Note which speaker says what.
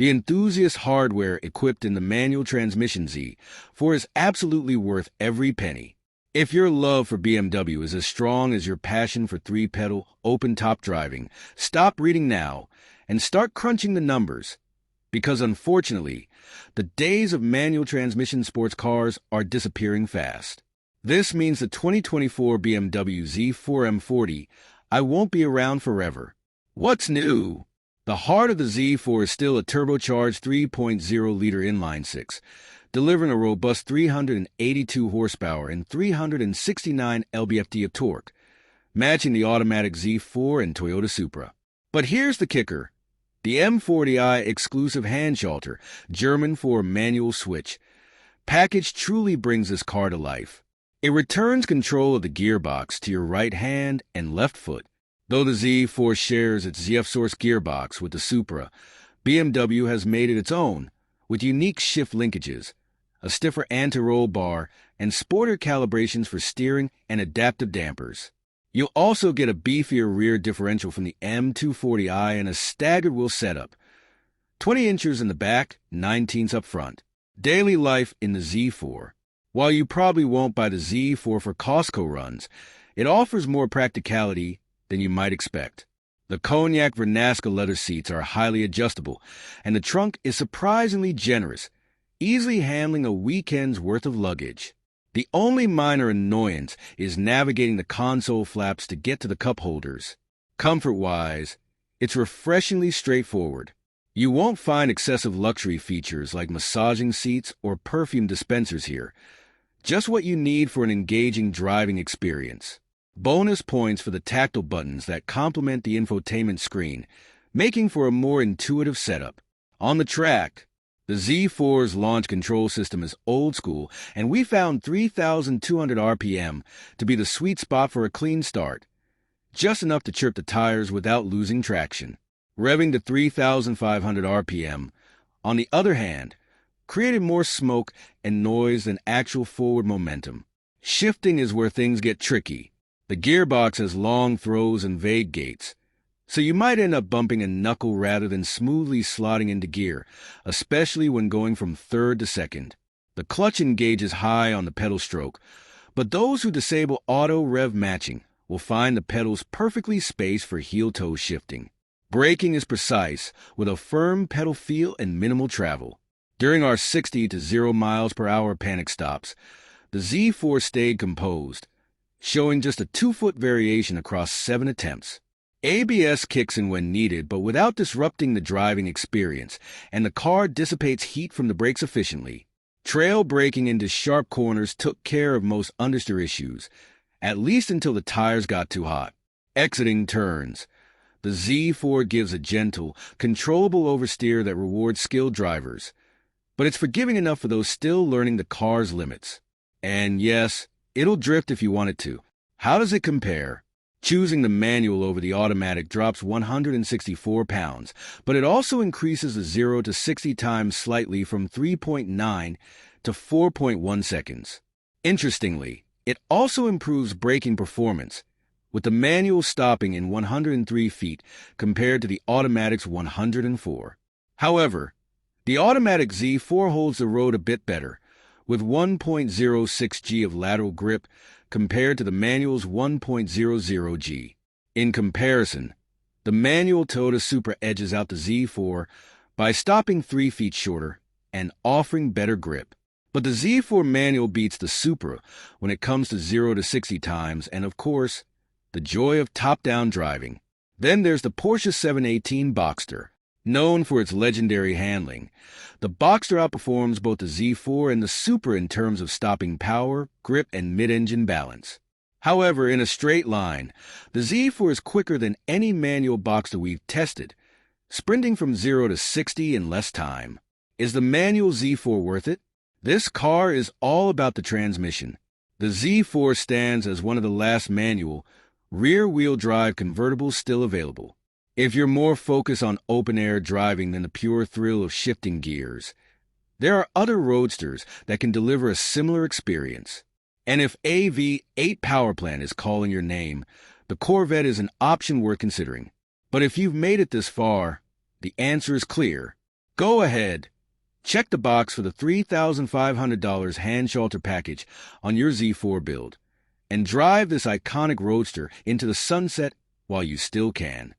Speaker 1: The enthusiast hardware equipped in the manual transmission Z4 is absolutely worth every penny. If your love for BMW is as strong as your passion for three-pedal, open-top driving, stop reading now and start crunching the numbers. Because unfortunately, the days of manual transmission sports cars are disappearing fast. This means the 2024 BMW Z4 M40i won't be around forever. What's new? The heart of the Z4 is still a turbocharged 3.0-liter inline-six, delivering a robust 382 horsepower and 369 lb-ft of torque, matching the automatic Z4 and Toyota Supra. But here's the kicker. The M40i exclusive Handschalter, German for manual switch, package truly brings this car to life. It returns control of the gearbox to your right hand and left foot. Though the Z4 shares its ZF-source gearbox with the Supra, BMW has made it its own, with unique shift linkages, a stiffer anti-roll bar, and sportier calibrations for steering and adaptive dampers. You'll also get a beefier rear differential from the M240i and a staggered wheel setup, 20 inches in the back, 19s up front. Daily life in the Z4. While you probably won't buy the Z4 for Costco runs, it offers more practicality than you might expect. The Cognac Vernasca leather seats are highly adjustable, and the trunk is surprisingly generous, easily handling a weekend's worth of luggage. The only minor annoyance is navigating the console flaps to get to the cup holders. Comfort-wise, it's refreshingly straightforward. You won't find excessive luxury features like massaging seats or perfume dispensers here. Just what you need for an engaging driving experience. Bonus points for the tactile buttons that complement the infotainment screen, making for a more intuitive setup. On the track, the Z4's launch control system is old school, and we found 3,200 RPM to be the sweet spot for a clean start, just enough to chirp the tires without losing traction. Revving to 3,500 RPM, on the other hand, created more smoke and noise than actual forward momentum. Shifting is where things get tricky. The gearbox has long throws and vague gates, so you might end up bumping a knuckle rather than smoothly slotting into gear, especially when going from third to second. The clutch engages high on the pedal stroke, but those who disable auto rev matching will find the pedals perfectly spaced for heel-toe shifting. Braking is precise, with a firm pedal feel and minimal travel. During our 60 to 0 miles per hour panic stops, the Z4 stayed composed, showing just a 2-foot variation across 7 attempts. ABS kicks in when needed, but without disrupting the driving experience, and the car dissipates heat from the brakes efficiently. Trail braking into sharp corners took care of most understeer issues, at least until the tires got too hot. Exiting turns, the Z4 gives a gentle, controllable oversteer that rewards skilled drivers, but it's forgiving enough for those still learning the car's limits. And yes, it'll drift if you want it to. How does it compare? Choosing the manual over the automatic drops 164 pounds, but it also increases the 0 to 60 times slightly from 3.9 to 4.1 seconds. Interestingly, it also improves braking performance, with the manual stopping in 103 feet compared to the automatic's 104. However, the automatic Z4 holds the road a bit better, with 1.06 G of lateral grip compared to the manual's 1.00 G. In comparison, the manual Toyota Supra edges out the Z4 by stopping 3 feet shorter and offering better grip. But the Z4 manual beats the Supra when it comes to 0 to 60 times, and of course, the joy of top-down driving. Then there's the Porsche 718 Boxster. Known for its legendary handling, the Boxster outperforms both the Z4 and the Supra in terms of stopping power, grip, and mid-engine balance. However, in a straight line, the Z4 is quicker than any manual Boxster we've tested, sprinting from 0 to 60 in less time. Is the manual Z4 worth it? This car is all about the transmission. The Z4 stands as one of the last manual, rear-wheel drive convertibles still available. If you're more focused on open-air driving than the pure thrill of shifting gears, there are other roadsters that can deliver a similar experience. And if AV8 power plant is calling your name, the Corvette is an option worth considering. But if you've made it this far, the answer is clear. Go ahead. Check the box for the $3,500 Handschalter Package on your Z4 build and drive this iconic roadster into the sunset while you still can.